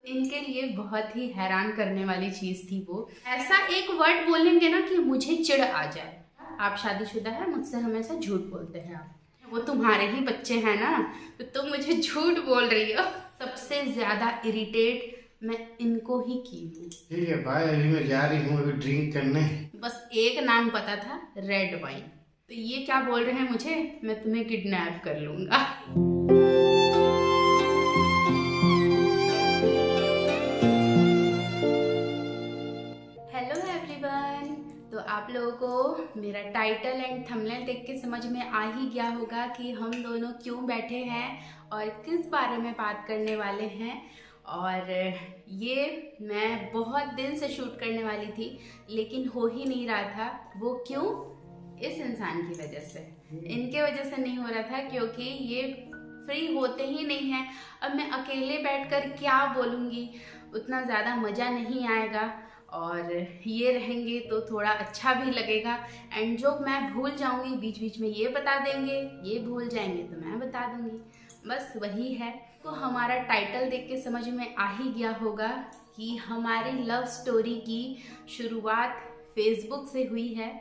इनके लिए बहुत ही हैरान करने वाली चीज थी वो। ऐसा एक वर्ड बोलेंगे ना कि मुझे चिढ़ आ जाए। आप शादीशुदा है, मुझसे हमेशा झूठ बोलते हैं आप, वो तुम्हारे ही बच्चे हैं ना, तो तुम मुझे झूठ बोल रही हो। सबसे ज्यादा इरिटेट मैं इनको ही की हूँ। ठीक है भाई, अभी मैं जा रही हूँ अभी ड्रिंक करने। बस एक नाम पता था, रेड वाइन। तो ये क्या बोल रहे हैं मुझे, मैं तुम्हें किडनैप कर लूंगा। Hello everyone. तो आप लोगों को मेरा टाइटल एंड थंबनेल देख के समझ में आ ही गया होगा कि हम दोनों क्यों बैठे हैं और किस बारे में बात करने वाले हैं। और ये मैं बहुत दिन से शूट करने वाली थी, लेकिन हो ही नहीं रहा था। वो क्यों? इस इंसान की वजह से। इनके वजह से नहीं हो रहा था, क्योंकि ये फ्री होते ही नहीं है। अब मैं अकेले बैठकर क्या बोलूँगी, उतना ज़्यादा मज़ा नहीं आएगा। और ये रहेंगे तो थोड़ा अच्छा भी लगेगा। एंड जो मैं भूल जाऊंगी बीच बीच में ये बता देंगे, ये भूल जाएंगे तो मैं बता दूंगी। बस वही है। तो हमारा टाइटल देख के समझ में आ ही गया होगा कि हमारी लव स्टोरी की शुरुआत फेसबुक से हुई है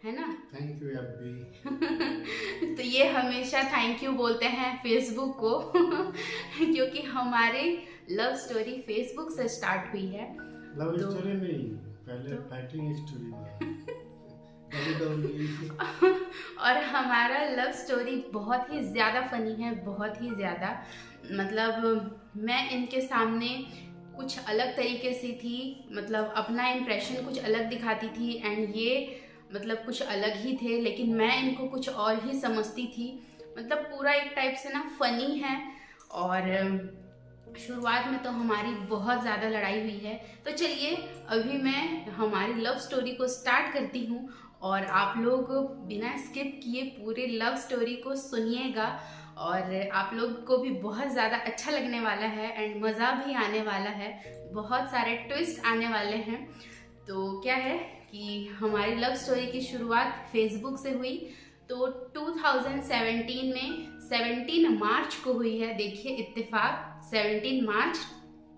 ना। Thank you Abbi. तो ये हमेशा थैंक यू बोलते हैं फेसबुक को क्योंकि हमारी लव स्टोरी फेसबुक से स्टार्ट हुई है। लव स्टोरी नहीं, पहले फाइटिंग स्टोरी और हमारा लव स्टोरी बहुत ही ज़्यादा फनी है, बहुत ही ज़्यादा। मतलब मैं इनके सामने कुछ अलग तरीके से थी, मतलब अपना इम्प्रेशन कुछ अलग दिखाती थी, एंड ये मतलब कुछ अलग ही थे, लेकिन मैं इनको कुछ और ही समझती थी। मतलब पूरा एक टाइप से ना फनी है। और शुरुआत में तो हमारी बहुत ज़्यादा लड़ाई हुई है। तो चलिए अभी मैं हमारी लव स्टोरी को स्टार्ट करती हूँ, और आप लोग बिना स्किप किए पूरे लव स्टोरी को सुनिएगा। और आप लोग को भी बहुत ज़्यादा अच्छा लगने वाला है एंड मज़ा भी आने वाला है। बहुत सारे ट्विस्ट आने वाले हैं। तो क्या है कि हमारी लव स्टोरी की शुरुआत फेसबुक से हुई। तो 2017 में 17 मार्च को हुई है। देखिए इत्तेफाक, 17 मार्च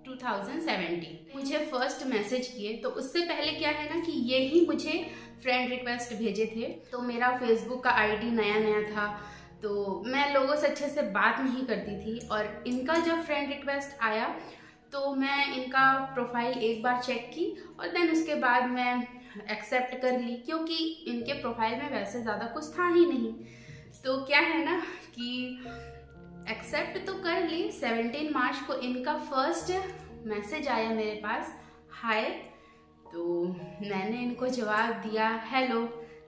2017 मुझे फर्स्ट मैसेज किए। तो उससे पहले क्या है ना कि ये ही मुझे फ्रेंड रिक्वेस्ट भेजे थे। तो मेरा फेसबुक का आईडी नया नया था, तो मैं लोगों से अच्छे से बात नहीं करती थी। और इनका जब फ्रेंड रिक्वेस्ट आया तो मैं इनका प्रोफाइल एक बार चेक की, और देन उसके बाद मैं एक्सेप्ट कर ली, क्योंकि इनके प्रोफाइल में वैसे ज़्यादा कुछ था ही नहीं। तो क्या है ना कि एक्सेप्ट तो कर ली। 17 मार्च को इनका फर्स्ट मैसेज आया मेरे पास, हाय। तो मैंने इनको जवाब दिया हेलो।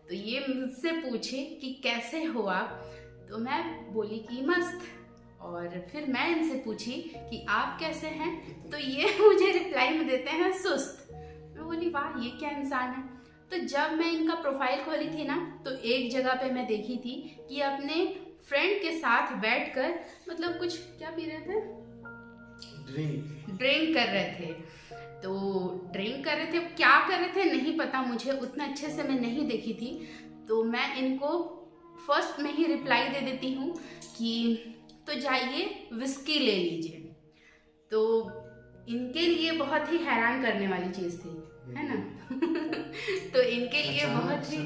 तो ये मुझसे पूछे कि कैसे हो आप, तो मैं बोली कि मस्त। और फिर मैं इनसे पूछी कि आप कैसे हैं, तो ये मुझे रिप्लाई में देते हैं सुस्त। मैं बोली वाह, ये क्या इंसान है। तो जब मैं इनका प्रोफाइल खोली थी ना, तो एक जगह पे मैं देखी थी कि अपने फ्रेंड के साथ बैठकर मतलब कुछ क्या पी रहे थे, ड्रिंक कर रहे थे। तो ड्रिंक कर रहे थे, क्या कर रहे थे नहीं पता मुझे, उतना अच्छे से मैं नहीं देखी थी। तो मैं इनको फर्स्ट में ही रिप्लाई दे देती हूँ कि तो जाइए विस्की ले लीजिए। तो इनके लिए बहुत ही हैरान करने वाली चीज़ थी, है ना। तो इनके लिए बहुत ही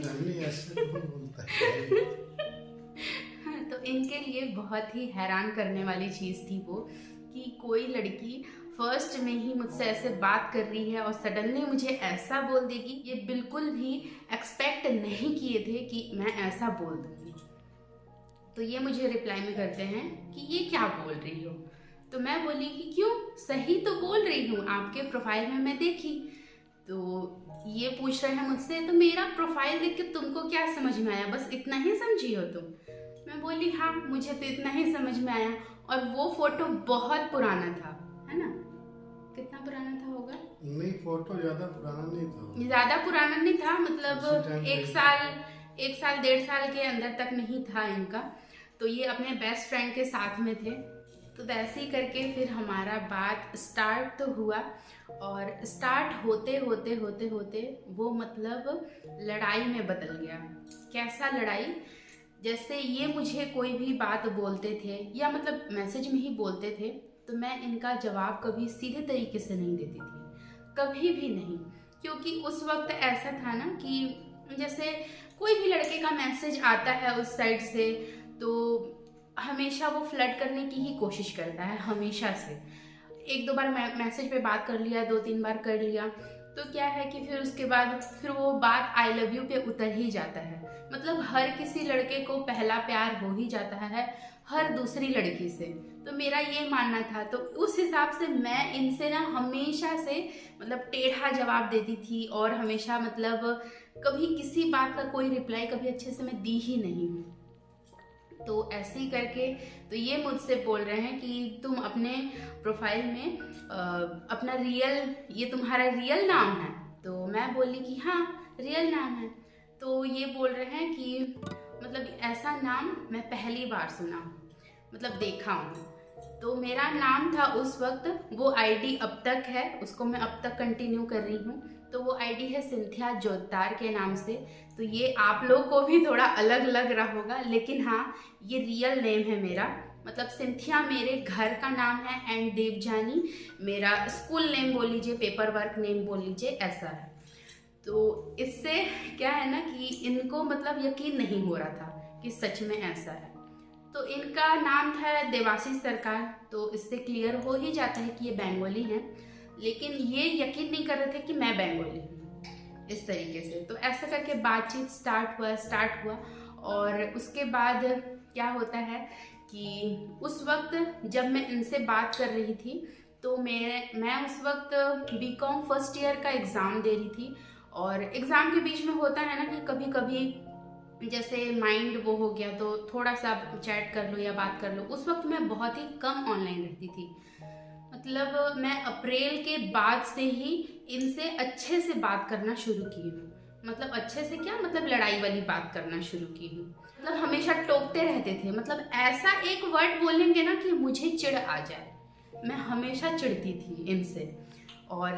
तो इनके लिए बहुत ही हैरान करने वाली चीज़ थी वो, कि कोई लड़की फर्स्ट में ही मुझसे ऐसे बात कर रही है और सडनली मुझे ऐसा बोल देगी। ये बिल्कुल भी एक्सपेक्ट नहीं किए थे कि मैं ऐसा बोल दूँगी। तो ये मुझे रिप्लाई में करते हैं कि ये क्या बोल रही हो। तो मैं बोली कि क्यों, सही तो बोल रही हूँ, आपके प्रोफाइल में मैं देखी। तो ये पूछ रहे हैं मुझसे, तो मेरा प्रोफाइल देख के तुमको क्या समझ में आया, बस इतना ही समझी हो तुम। मैं बोली हाँ, मुझे तो इतना ही समझ में आया। और वो फोटो बहुत पुराना था, है ना। कितना पुराना था होगा? नहीं, फोटो ज्यादा पुराना नहीं था। ज्यादा पुराना नहीं था, मतलब एक साल 1.5 साल के अंदर तक नहीं था इनका। तो ये अपने बेस्ट फ्रेंड के साथ में थे। तो वैसे ही करके फिर हमारा बात स्टार्ट तो हुआ, और स्टार्ट होते होते होते होते वो मतलब लड़ाई में बदल गया। कैसा लड़ाई, जैसे ये मुझे कोई भी बात बोलते थे, या मतलब मैसेज में ही बोलते थे तो मैं इनका जवाब कभी सीधे तरीके से नहीं देती थी, कभी भी नहीं। क्योंकि उस वक्त ऐसा था ना कि जैसे कोई भी लड़के का मैसेज आता है उस साइड से तो हमेशा वो फ्लर्ट करने की ही कोशिश करता है, हमेशा से। एक दो बार मैसेज पे बात कर लिया, 2-3 बार कर लिया, तो क्या है कि फिर उसके बाद फिर वो बात आई लव यू पे उतर ही जाता है। मतलब हर किसी लड़के को पहला प्यार हो ही जाता है हर दूसरी लड़की से। तो मेरा ये मानना था, तो उस हिसाब से मैं इनसे ना हमेशा से मतलब टेढ़ा जवाब देती थी, और हमेशा मतलब कभी किसी बात का कोई रिप्लाई कभी अच्छे से मैं दी ही नहीं हूँ। तो ऐसे ही करके तो ये मुझसे बोल रहे हैं कि तुम अपने प्रोफाइल में अपना ये तुम्हारा रियल नाम है। तो मैं बोली कि हाँ रियल नाम है। तो ये बोल रहे हैं कि मतलब ऐसा नाम मैं पहली बार सुना हूँ, मतलब देखा हूँ। तो मेरा नाम था उस वक्त, वो आईडी अब तक है, उसको मैं अब तक कंटिन्यू कर रही हूँ। तो वो आईडी है सिंथिया जोतार के नाम से। तो ये आप लोग को भी थोड़ा अलग लग रहा होगा, लेकिन हाँ ये रियल नेम है मेरा। मतलब सिंथिया मेरे घर का नाम है एंड देवजानी मेरा स्कूल नेम बोल लीजिए, पेपर वर्क नेम बोल लीजिए, ऐसा है। तो इससे क्या है ना कि इनको मतलब यकीन नहीं हो रहा था कि सच में ऐसा है। तो इनका नाम था देवाशीष सरकार, तो इससे क्लियर हो ही जाता है कि ये बंगाली हैं, लेकिन ये यकीन नहीं कर रहे थे कि मैं बंगाली हूँ इस तरीके से। तो ऐसा करके बातचीत स्टार्ट हुआ। और उसके बाद क्या होता है कि उस वक्त जब मैं इनसे बात कर रही थी तो मैं उस वक्त बीकॉम फर्स्ट ईयर का एग्ज़ाम दे रही थी। और एग्ज़ाम के बीच में होता है ना कि कभी कभी जैसे माइंड वो हो गया तो थोड़ा सा चैट कर लो या बात कर लो। उस वक्त मैं बहुत ही कम ऑनलाइन रहती थी, मतलब मैं अप्रैल के बाद से ही इनसे अच्छे से बात करना शुरू की हूँ। मतलब अच्छे से क्या, मतलब लड़ाई वाली बात करना शुरू की हूँ। मतलब हमेशा टोकते रहते थे, मतलब ऐसा एक वर्ड बोलेंगे ना कि मुझे चिढ़ आ जाए, मैं हमेशा चिढ़ती थी इनसे। और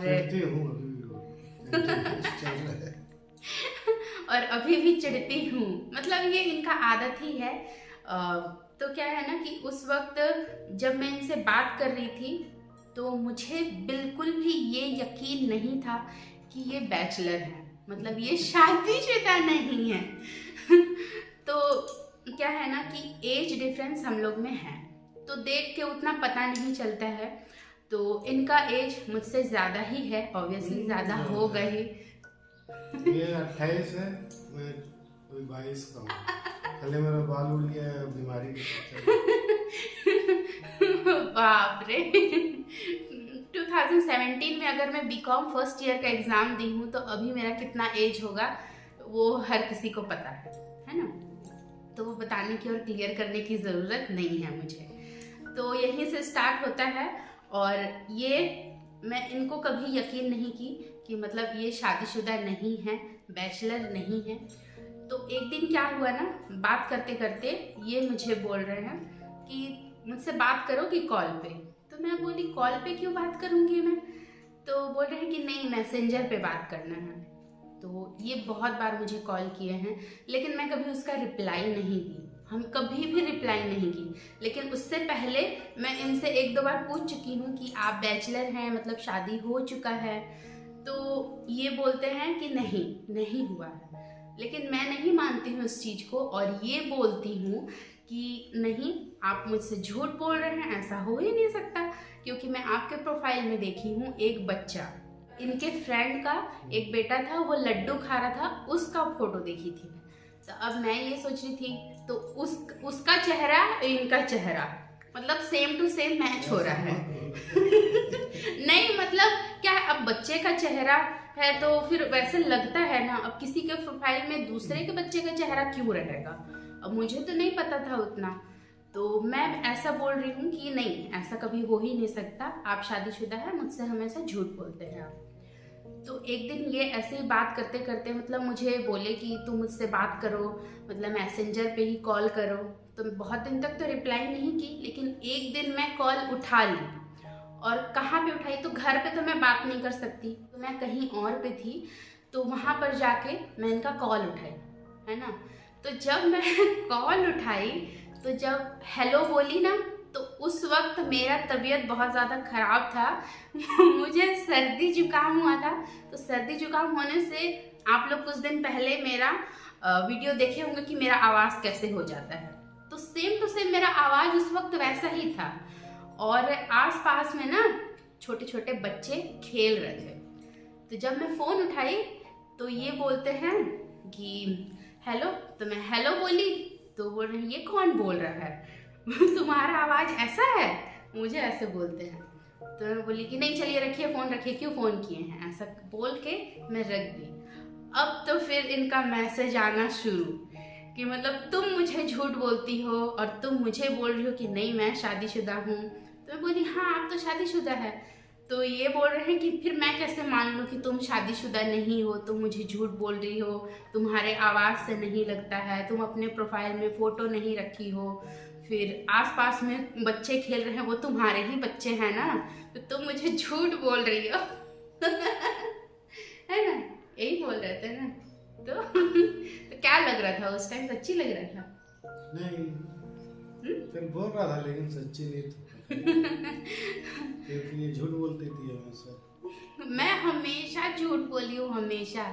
और अभी भी चिढ़ती हूँ, मतलब ये इनका आदत ही है। तो क्या है ना कि उस वक्त जब मैं इनसे बात कर रही थी तो मुझे बिल्कुल भी ये यकीन नहीं था कि ये बैचलर है, मतलब ये शादीशुदा नहीं है। तो क्या है ना कि एज डिफरेंस हम लोग में है, तो देख के उतना पता नहीं चलता है। तो इनका एज मुझसे ज़्यादा ही है, ऑब्वियसली ज़्यादा हो गई। ये 28 है, मैं कोई 22 का हूँ। पहले मेरा बाल उड़ गया है बीमारी के। बाप रे। 2017 में अगर मैं बीकॉम फर्स्ट ईयर का एग्ज़ाम दी हूँ तो अभी मेरा कितना एज होगा वो हर किसी को पता है ना। तो वो बताने की और क्लियर करने की ज़रूरत नहीं है मुझे। तो यहीं से स्टार्ट होता है। और ये मैं इनको कभी यकीन नहीं की कि मतलब ये शादीशुदा नहीं है, बैचलर नहीं है। तो एक दिन क्या हुआ ना, बात करते करते ये मुझे बोल रहे हैं कि मुझसे बात करोगी कॉल पे। तो मैं बोली कॉल पे क्यों बात करूँगी मैं। तो बोल रहे हैं कि नहीं मैसेंजर पे बात करना है। तो ये बहुत बार मुझे कॉल किए हैं, लेकिन मैं कभी उसका रिप्लाई नहीं दी, हम कभी भी रिप्लाई नहीं की। लेकिन उससे पहले मैं इनसे 1-2 बार पूछ चुकी हूँ कि आप बैचलर हैं, मतलब शादी हो चुका है। तो ये बोलते हैं कि नहीं हुआ है, लेकिन मैं नहीं मानती हूँ इस चीज़ को और ये बोलती हूँ कि नहीं आप मुझसे झूठ बोल रहे हैं, ऐसा हो ही नहीं सकता। क्योंकि मैं आपके प्रोफाइल में देखी हूँ एक बच्चा, इनके फ्रेंड का एक बेटा था, वो लड्डू खा रहा था, उसका फोटो देखी थी। तो अब मैं ये सोच रही थी तो उसका चेहरा इनका चेहरा मतलब सेम टू सेम मैच हो रहा है। नहीं मतलब क्या है, अब बच्चे का चेहरा है तो फिर वैसे लगता है ना। अब किसी के प्रोफाइल में दूसरे के बच्चे का चेहरा क्यों रहेगा, अब मुझे तो नहीं पता था उतना। तो मैं ऐसा बोल रही हूँ कि नहीं ऐसा कभी हो ही नहीं सकता, आप शादीशुदा है, मुझसे हमेशा झूठ बोलते हैं आप। तो एक दिन ये ऐसे ही बात करते करते मतलब मुझे बोले कि तुम मुझसे बात करो, मतलब मैसेंजर पे ही कॉल करो। तो बहुत दिन तक तो रिप्लाई नहीं की, लेकिन एक दिन मैं कॉल उठा ली। और कहाँ पे उठाई, तो घर पे तो मैं बात नहीं कर सकती, तो मैं कहीं और पे थी। तो वहाँ पर जाके मैं इनका कॉल उठाई, है ना। तो जब मैं कॉल उठाई तो जब हेलो बोली ना, तो उस वक्त मेरा तबीयत बहुत ज़्यादा ख़राब था। मुझे सर्दी जुकाम हुआ था। तो सर्दी जुकाम होने से आप लोग कुछ दिन पहले मेरा वीडियो देखे होंगे कि मेरा आवाज़ कैसे हो जाता है। तो सेम टू सेम मेरा आवाज़ उस वक्त वैसा ही था। और आस-पास में ना छोटे छोटे बच्चे खेल रहे थे। तो जब मैं फ़ोन उठाई तो ये बोलते हैं कि हेलो। तो मैं हेलो बोली तो बोल रहे हैं ये कौन बोल रहा है? तुम्हारा आवाज़ ऐसा है? मुझे ऐसे बोलते हैं। तो मैं बोली कि नहीं चलिए रखिए फ़ोन, रखिए, क्यों फ़ोन किए हैं, ऐसा बोल के मैं रख दी। अब तो फिर इनका मैसेज आना शुरू कि मतलब तुम मुझे झूठ बोलती हो और तुम मुझे बोल रही हो कि नहीं मैं शादीशुदा हूँ। तो मैं बोली हाँ आप तो शादीशुदा है। तो ये बोल रहे हैं कि फिर मैं कैसे मान लूँ कि तुम शादीशुदा नहीं हो, तुम मुझे झूठ बोल रही हो, तुम्हारे आवाज़ से नहीं लगता है, तुम अपने प्रोफाइल में फ़ोटो नहीं रखी हो, फिर आसपास में बच्चे खेल रहे हैं वो तुम्हारे ही बच्चे हैं ना, तो तुम मुझे झूठ बोल रही हो। है ना, यही बोल रहे थे ना। तो क्या लग रहा था उस टाइम? सच्ची लग रहा था? नहीं, फिर बोल रहा था लेकिन सच्ची नहीं थी। क्योंकि ये झूठ बोलती थी हमेशा। मैं हमेशा झूठ बोली हूँ, हमेशा।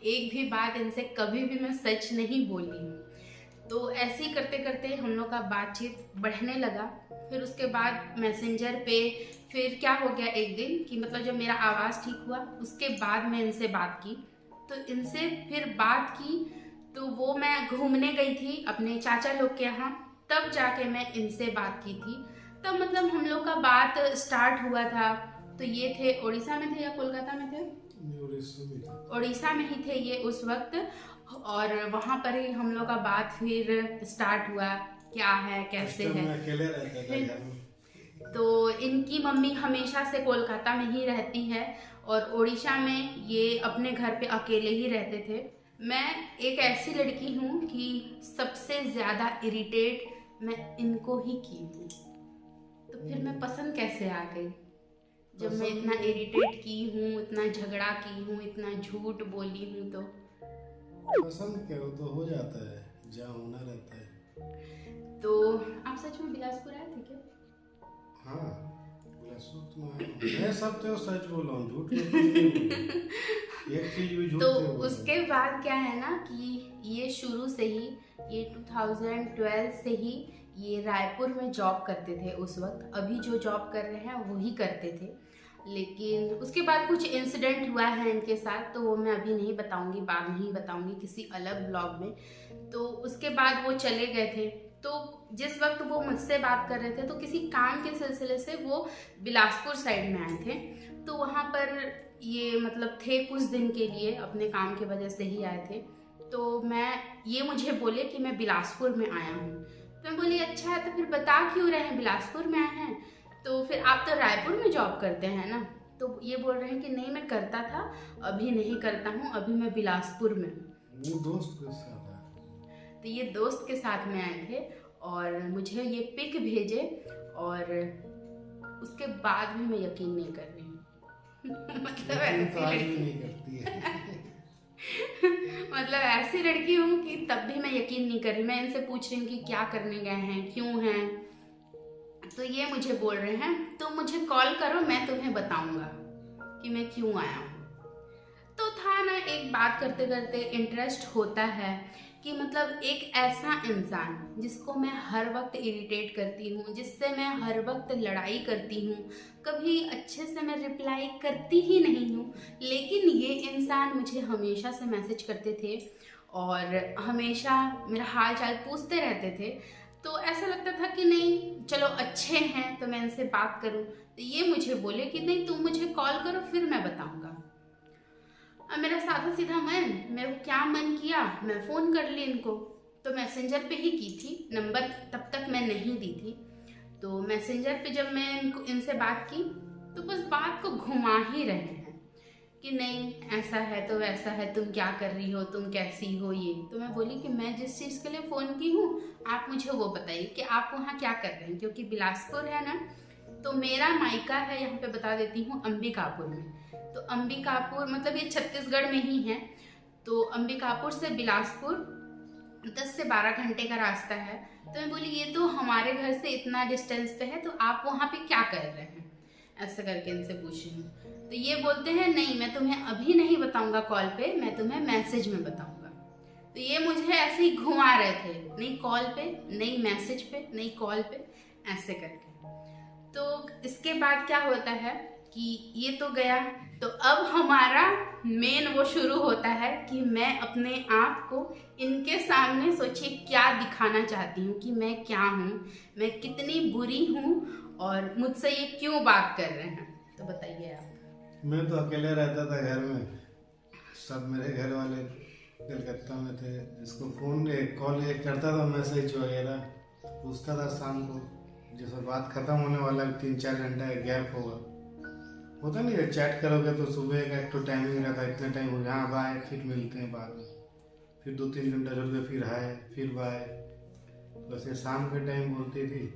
एक भी बात इनसे कभी भी मैं सच नहीं बोली हूँ। तो ऐसे ही करते करते हम लोग का बातचीत बढ़ने लगा। फिर उसके बाद मैसेंजर पे फिर क्या हो गया एक दिन कि मतलब जब मेरा आवाज़ ठीक हुआ उसके बाद मैं इनसे बात की। तो इनसे फिर बात की तो वो मैं घूमने गई थी अपने चाचा लोग के यहाँ, तब जाके मैं इनसे बात की थी। तब मतलब हम लोग का बात स्टार्ट हुआ था। तो ये थे उड़ीसा में थे या कोलकाता में थे? उड़ीसा में ही थे ये उस वक्त। और वहाँ पर ही हम लोग का बात फिर स्टार्ट हुआ, क्या है कैसे है। अकेले रहते थे घर में। तो इनकी मम्मी हमेशा से कोलकाता में ही रहती है और उड़ीसा में ये अपने घर पे अकेले ही रहते थे। मैं एक ऐसी लड़की हूँ कि सबसे ज़्यादा इरिटेट मैं इनको ही की हूँ। तो फिर मैं पसंद कैसे आ गई जब मैं इतना इरिटेट की हूँ, इतना झगड़ा की हूँ, इतना झूठ बोली हूँ। तो पसंद क्या हो जाता है, जहाँ होना रहता है। तो आप सच में बिलासपुर आए थे क्या? हाँ, बिलासपुर तो मैं सब तो सच बोला हूँ, झूठ नहीं। एक चीज भी झूठ तो नहीं बोला। उसके बाद क्या है ना कि ये शुरू से ही ये 2012 से ही ये रायपुर में जॉब करते थे उस वक्त। अभी जो जॉब कर रहे हैं वही करते थे। लेकिन उसके बाद कुछ इंसिडेंट हुआ है इनके साथ, तो वो मैं अभी नहीं बताऊंगी, बाद में ही बताऊंगी किसी अलग ब्लॉग में। तो उसके बाद वो चले गए थे। तो जिस वक्त वो मुझसे बात कर रहे थे तो किसी काम के सिलसिले से वो बिलासपुर साइड में आए थे। तो वहाँ पर ये मतलब थे कुछ दिन के लिए, अपने काम की वजह से ही आए थे। तो ये मुझे बोले कि मैं बिलासपुर में आया हूँ। तो मैं बोली अच्छा है, तो फिर बता क्यों रहे हैं बिलासपुर में आए हैं? तो फिर आप तो रायपुर में जॉब करते हैं ना? तो ये बोल रहे हैं कि नहीं मैं करता था, अभी नहीं करता हूँ, अभी मैं बिलासपुर में हूँ। वो दोस्त के साथ आया। तो ये दोस्त के साथ में आए थे और मुझे ये पिक भेजे और उसके बाद भी मैं यकीन नहीं कर रही हूँ। मतलब ऐसी लड़की नहीं करती है। मतलब ऐसी लड़की हूँ कि तब भी मैं यकीन नहीं कर रही। मैं इनसे पूछ रही हूँ कि क्या करने गए हैं, क्यों हैं? तो ये मुझे बोल रहे हैं तो मुझे कॉल करो, मैं तुम्हें बताऊंगा कि मैं क्यों आया हूँ। तो था ना, एक बात करते करते इंटरेस्ट होता है कि मतलब एक ऐसा इंसान जिसको मैं हर वक्त इरिटेट करती हूँ, जिससे मैं हर वक्त लड़ाई करती हूँ, कभी अच्छे से मैं रिप्लाई करती ही नहीं हूँ, लेकिन ये इंसान मुझे हमेशा से मैसेज करते थे और हमेशा मेरा हाल चाल पूछते रहते थे। तो ऐसा लगता था कि नहीं चलो अच्छे हैं तो मैं इनसे बात करूं। तो ये मुझे बोले कि नहीं तुम मुझे कॉल करो फिर मैं बताऊंगा। अब मेरा साधा सीधा मेरे को क्या मन किया, मैं फ़ोन कर ली इनको। तो मैसेंजर पे ही की थी, नंबर तब तक मैं नहीं दी थी। तो मैसेंजर पे जब मैं इनसे बात की तो बस बात को घुमा ही रहे हैं कि नहीं ऐसा है तो वैसा है, तुम क्या कर रही हो, तुम कैसी हो ये। तो मैं बोली कि मैं जिस चीज़ के लिए फ़ोन की हूँ आप मुझे वो बताइए कि आप वहाँ क्या कर रहे हैं, क्योंकि बिलासपुर है ना, तो मेरा मायका है यहाँ पे बता देती हूँ अंबिकापुर में। तो अंबिकापुर मतलब ये छत्तीसगढ़ में ही है। तो अंबिकापुर से बिलासपुर 10 से 12 घंटे का रास्ता है। तो मैं बोली ये तो हमारे घर से इतना डिस्टेंस पे है, तो आप वहाँ पे क्या कर रहे हैं, ऐसा करके इनसे पूछी हूँ। तो ये बोलते हैं नहीं मैं तुम्हें अभी नहीं बताऊंगा कॉल पे, मैं तुम्हें मैसेज में बताऊंगा। तो ये मुझे ऐसे ही घुमा रहे थे, नहीं कॉल पे, नहीं मैसेज पे, नहीं कॉल पे, ऐसे करके। तो इसके बाद क्या होता है कि ये तो गया, तो अब हमारा मेन वो शुरू होता है कि मैं अपने आप को इनके सामने सोचिए क्या दिखाना चाहती हूँ कि मैं क्या हूँ, मैं कितनी बुरी हूँ और मुझसे ये क्यों बात कर रहे हैं। तो बताइए आप। मैं तो अकेले रहता था घर में, सब मेरे घर वाले कलकत्ता में थे। इसको फोन कॉल करता था, मैसेज वगैरह पूछता था शाम को, जैसे बात खत्म होने वाला 3-4 घंटा गैप होता नहीं है, चैट करोगे तो सुबह का एक तो टाइमिंग रहता है, इतना टाइम हो गया, हाँ बाय, फिर मिलते हैं बाद में, फिर 2-3 घंटा चल गए, फिर हाय, फिर बाय। वैसे शाम के टाइम बोलती थी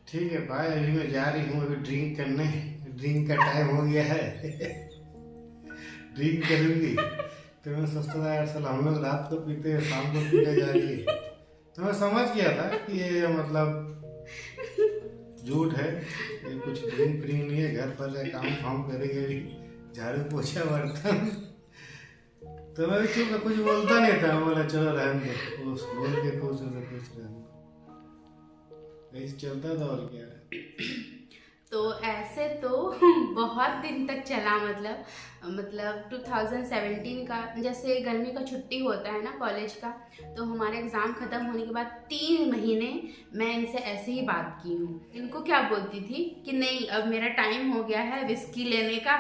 ठीक है बाय, अभी मैं जा रही हूँ, अभी ड्रिंक करने, ड्रिंक का टाइम हो गया है ड्रिंक करूँगी। तो मैं सोचता था यार साला हम लोग रात को पीते हैं, शाम को पीने जा रही है। तो मैं समझ गया था कि ये मतलब झूठ है, ये कुछ ड्रिंक फ्रिंक नहीं है, घर पर जाए काम फाम करेंगे, भी झाड़ू पोछा बर्तन। तो मैं भी चुप, कुछ बोलता नहीं था, बोला चलो रहने दो, उस बोल के खुश रहने दो, ऐसे चलता था और क्या। तो ऐसे तो बहुत दिन तक चला, मतलब 2017 का जैसे गर्मी का छुट्टी होता है ना कॉलेज का, तो हमारे एग्ज़ाम ख़त्म होने के बाद 3 महीने मैं इनसे ऐसे ही बात की हूँ। इनको क्या बोलती थी कि नहीं अब मेरा टाइम हो गया है विस्की लेने का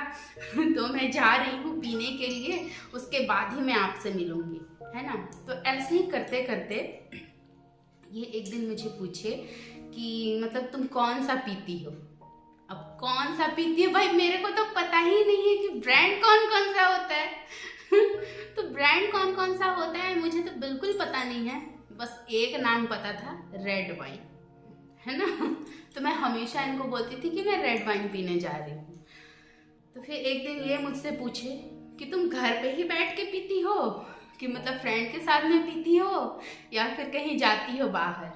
तो मैं जा रही हूँ पीने के लिए, उसके बाद ही मैं आपसे मिलूँगी, है ना। तो ऐसे ही करते करते ये एक दिन मुझे पूछे कि मतलब तुम कौन सा पीती हो। अब कौन सा पीती है भाई, मेरे को तो पता ही नहीं है कि ब्रांड कौन कौन सा होता है तो ब्रांड कौन कौन सा होता है मुझे तो बिल्कुल पता नहीं है, बस एक नाम पता था, रेड वाइन, है ना। तो मैं हमेशा इनको बोलती थी कि मैं रेड वाइन पीने जा रही हूँ। तो फिर एक दिन ये मुझसे पूछे कि तुम घर पे ही बैठ के पीती हो, कि मतलब फ्रेंड के साथ में पीती हो या फिर कहीं जाती हो बाहर।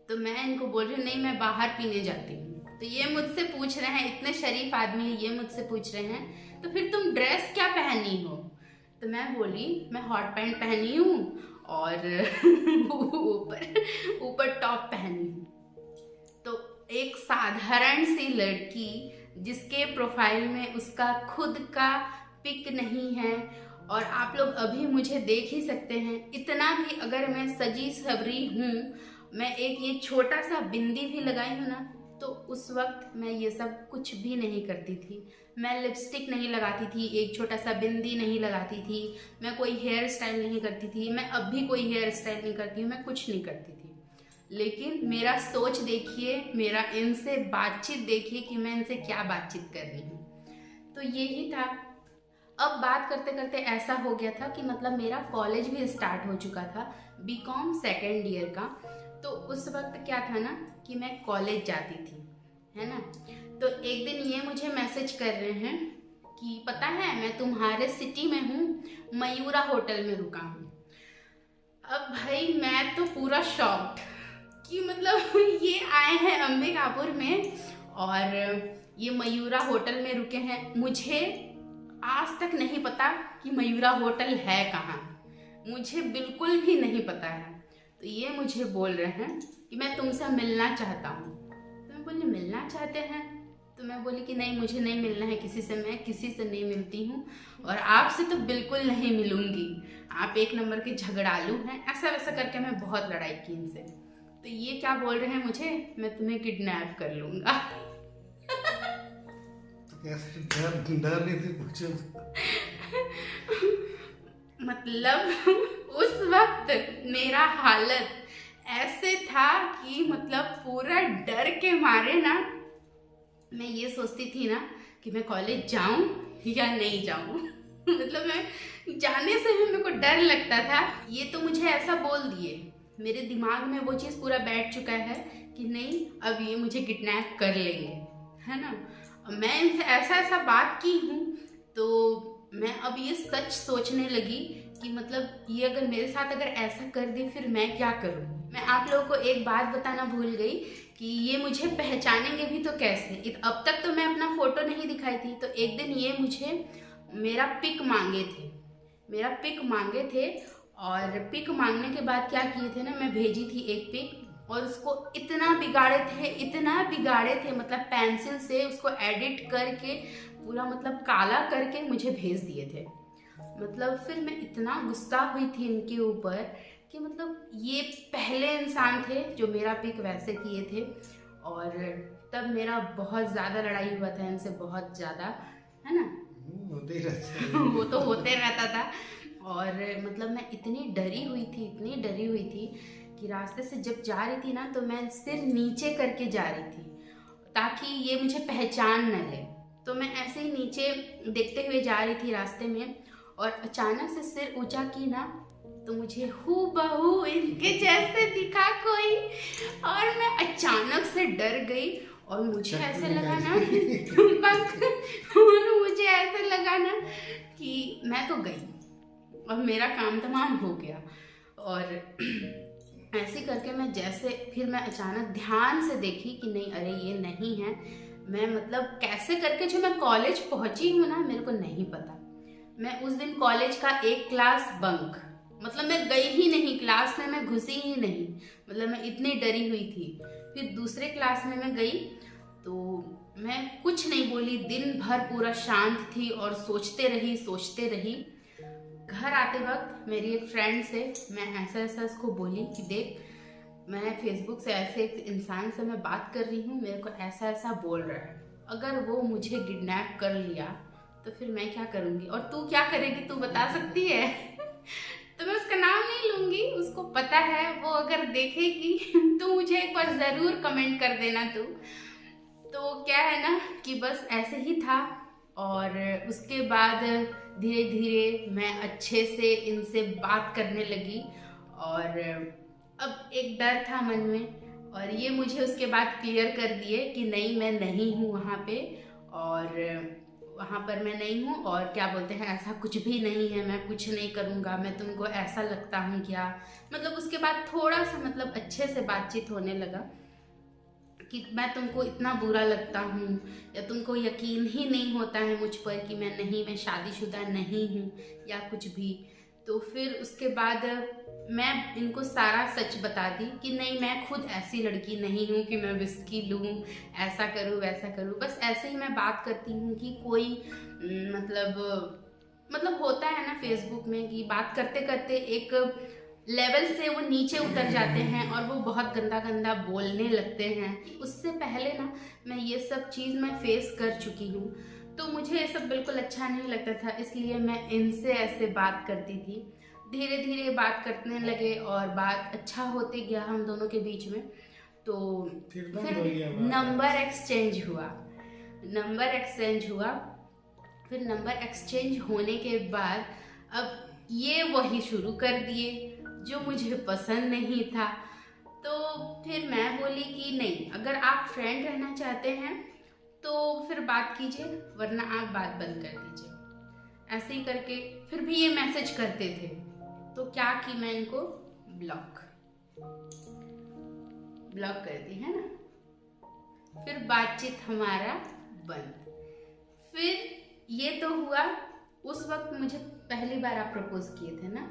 तो मैं इनको बोल रही हूँ नहीं मैं बाहर पीने जाती हूँ। तो ये मुझसे पूछ रहे हैं, इतने शरीफ आदमी है, ये मुझसे पूछ रहे हैं तो फिर तुम ड्रेस क्या पहनी हो। तो मैं बोली मैं हॉट पैंट पहनी हूँ और ऊपर टॉप पहनी हूँ। तो एक साधारण सी लड़की जिसके प्रोफाइल में उसका खुद का पिक नहीं है, और आप लोग अभी मुझे देख ही सकते हैं, इतना भी अगर मैं सजी सवरी हूँ, मैं एक ये छोटा सा बिंदी भी लगाई हूँ ना, तो उस वक्त मैं ये सब कुछ भी नहीं करती थी। मैं लिपस्टिक नहीं लगाती थी, एक छोटा सा बिंदी नहीं लगाती थी, मैं कोई हेयर स्टाइल नहीं करती थी, मैं अब भी कोई हेयर स्टाइल नहीं करती हूँ, मैं कुछ नहीं करती थी। लेकिन मेरा सोच देखिए, मेरा इनसे बातचीत देखिए कि मैं इनसे क्या बातचीत कर रही हूँ। तो यही था। अब बात करते करते ऐसा हो गया था कि मतलब मेरा कॉलेज भी स्टार्ट हो चुका था, बीकॉम सेकेंड ईयर का। तो उस वक्त क्या था ना कि मैं कॉलेज जाती थी, है ना। तो एक दिन ये मुझे मैसेज कर रहे हैं कि पता है मैं तुम्हारे सिटी में हूँ, मयूरा होटल में रुका हूँ। अब भाई मैं तो पूरा शॉक्ड कि मतलब ये आए हैं अंबिकापुर में और ये मयूरा होटल में रुके हैं। मुझे आज तक नहीं पता कि मयूरा होटल है कहाँ, मुझे बिल्कुल भी नहीं पता है। तो ये मुझे बोल रहे हैं कि मैं तुमसे मिलना चाहता हूँ। तो मैं बोली मिलना चाहते हैं? तो मैं बोली कि नहीं मुझे नहीं मिलना है किसी से, मैं किसी से नहीं मिलती हूँ और आपसे तो बिल्कुल नहीं मिलूंगी, आप एक नंबर के झगड़ालू हैं, ऐसा वैसा करके मैं बहुत लड़ाई की इनसे। तो ये क्या बोल रहे हैं मुझे, मैं तुम्हें किडनैप कर लूँगा। डर नहीं थी पूछो। मतलब उस वक्त मेरा हालत ऐसे था कि मतलब पूरा डर के मारे ना मैं ये सोचती थी ना कि मैं कॉलेज जाऊं या नहीं जाऊं। मतलब मैं जाने से भी मेरे को डर लगता था। ये तो मुझे ऐसा बोल दिए, मेरे दिमाग में वो चीज़ पूरा बैठ चुका है कि नहीं अब ये मुझे किडनैप कर लेंगे, है ना। मैं इनसे ऐसा ऐसा बात की हूँ तो मैं अब ये सच सोचने लगी कि मतलब ये अगर मेरे साथ अगर ऐसा कर दी फिर मैं क्या करूँ। मैं आप लोगों को एक बात बताना भूल गई कि ये मुझे पहचानेंगे भी तो कैसे। अब तक तो मैं अपना फ़ोटो नहीं दिखाई थी, तो एक दिन ये मुझे मेरा पिक मांगे थे और पिक मांगने के बाद क्या किए थे ना, मैं भेजी थी एक पिक और उसको इतना बिगाड़े थे मतलब पेंसिल से उसको एडिट करके पूरा मतलब काला करके मुझे भेज दिए थे। मतलब फिर मैं इतना गुस्सा हुई थी इनके ऊपर कि मतलब ये पहले इंसान थे जो मेरा पिक वैसे किए थे। और तब मेरा बहुत ज़्यादा लड़ाई हुआ था इनसे, बहुत ज़्यादा, है ना। होते ही रहता है। वो तो होते रहता था। और मतलब मैं इतनी डरी हुई थी कि रास्ते से जब जा रही थी ना तो मैं सिर नीचे करके जा रही थी ताकि ये मुझे पहचान न ले। तो मैं ऐसे ही नीचे देखते हुए जा रही थी रास्ते में और अचानक से सिर ऊंचा की ना तो मुझे हूबहू इनके जैसे दिखा कोई और मैं अचानक से डर गई और मुझे ऐसे लगा ना मुझे ऐसे लगा ना कि मैं तो गई और मेरा काम तमाम हो गया। और ऐसे करके मैं जैसे फिर मैं अचानक ध्यान से देखी कि नहीं, अरे ये नहीं है। मैं मतलब कैसे करके जो मैं कॉलेज पहुंची हूँ ना मेरे को नहीं पता। मैं उस दिन कॉलेज का एक क्लास बंक, मतलब मैं गई ही नहीं क्लास में, मैं घुसी ही नहीं, मतलब मैं इतनी डरी हुई थी। फिर दूसरे क्लास में मैं गई तो मैं कुछ नहीं बोली, दिन भर पूरा शांत थी और सोचते रही। घर आते वक्त मेरी एक फ्रेंड से मैं ऐसा उसको बोली कि देख, मैं फेसबुक से ऐसे एक इंसान से मैं बात कर रही हूँ, मेरे को ऐसा बोल रहा है, अगर वो मुझे किडनैप कर लिया तो फिर मैं क्या करूँगी और तू क्या करेगी, तू बता सकती है। तो मैं उसका नाम नहीं लूँगी, उसको पता है, वो अगर देखेगी तो मुझे एक बार ज़रूर कमेंट कर देना तू। तो क्या है ना कि बस ऐसे ही था। और उसके बाद धीरे धीरे मैं अच्छे से इनसे बात करने लगी और अब एक डर था मन में और ये मुझे उसके बाद क्लियर कर दिए कि नहीं, मैं नहीं हूँ वहाँ पे और वहाँ पर मैं नहीं हूँ और क्या बोलते हैं, ऐसा कुछ भी नहीं है, मैं कुछ नहीं करूँगा, मैं तुमको ऐसा लगता हूँ क्या। मतलब उसके बाद थोड़ा सा मतलब अच्छे से बातचीत होने लगा कि मैं तुमको इतना बुरा लगता हूँ या तुमको यकीन ही नहीं होता है मुझ पर कि मैं शादीशुदा नहीं हूँ या कुछ भी। तो फिर उसके बाद मैं इनको सारा सच बता दी कि नहीं, मैं खुद ऐसी लड़की नहीं हूँ कि मैं विस्की लूँ, ऐसा करूँ वैसा करूँ। बस ऐसे ही मैं बात करती हूँ कि कोई मतलब होता है ना फेसबुक में कि बात करते करते एक लेवल से वो नीचे उतर जाते हैं और वो बहुत गंदा बोलने लगते हैं। उससे पहले ना मैं ये सब चीज़ मैं फेस कर चुकी हूँ, तो मुझे ये सब बिल्कुल अच्छा नहीं लगता था, इसलिए मैं इनसे ऐसे बात करती थी। धीरे धीरे बात करने लगे और बात अच्छा होते गया हम दोनों के बीच में। तो फिर नंबर एक्सचेंज हुआ। फिर नंबर एक्सचेंज होने के बाद अब ये वही शुरू कर दिए जो मुझे पसंद नहीं था। तो फिर मैं बोली कि नहीं, अगर आप फ्रेंड रहना चाहते हैं तो फिर बात कीजिए, वरना आप बात बंद कर दीजिए। ऐसे ही करके फिर भी ये मैसेज करते थे, तो क्या कि मैं इनको ब्लॉक कर दी, है ना। फिर बातचीत हमारा बंद। फिर ये तो हुआ, उस वक्त मुझे पहली बार आप प्रपोज किए थे ना,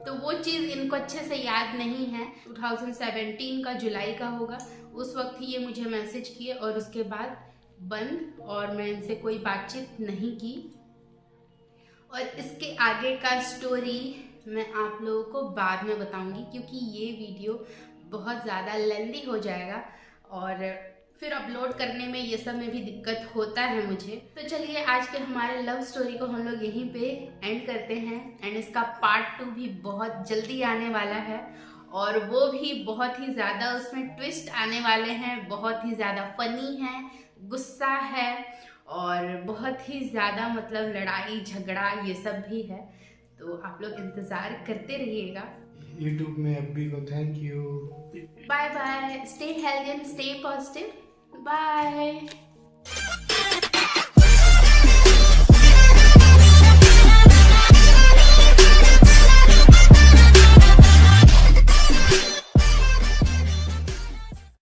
तो वो चीज़ इनको अच्छे से याद नहीं है। 2017 का जुलाई का होगा, उस वक्त ही ये मुझे मैसेज किए और उसके बाद बंद, और मैं इनसे कोई बातचीत नहीं की। और इसके आगे का स्टोरी मैं आप लोगों को बाद में बताऊंगी, क्योंकि ये वीडियो बहुत ज़्यादा लेंदी हो जाएगा और फिर अपलोड करने में ये सब में भी दिक्कत होता है मुझे। तो चलिए आज के हमारे लव स्टोरी को हम लोग यहीं पे एंड करते हैं। एंड इसका पार्ट 2 भी बहुत जल्दी आने वाला है और वो भी बहुत ही ज़्यादा उसमें ट्विस्ट आने वाले हैं, बहुत ही ज़्यादा फनी है, गुस्सा है और बहुत ही ज़्यादा मतलब लड़ाई झगड़ा ये सब भी है। तो आप लोग इंतज़ार करते रहिएगा। YouTube में अब्बी को thank you. Bye bye, stay healthy and stay positive, bye.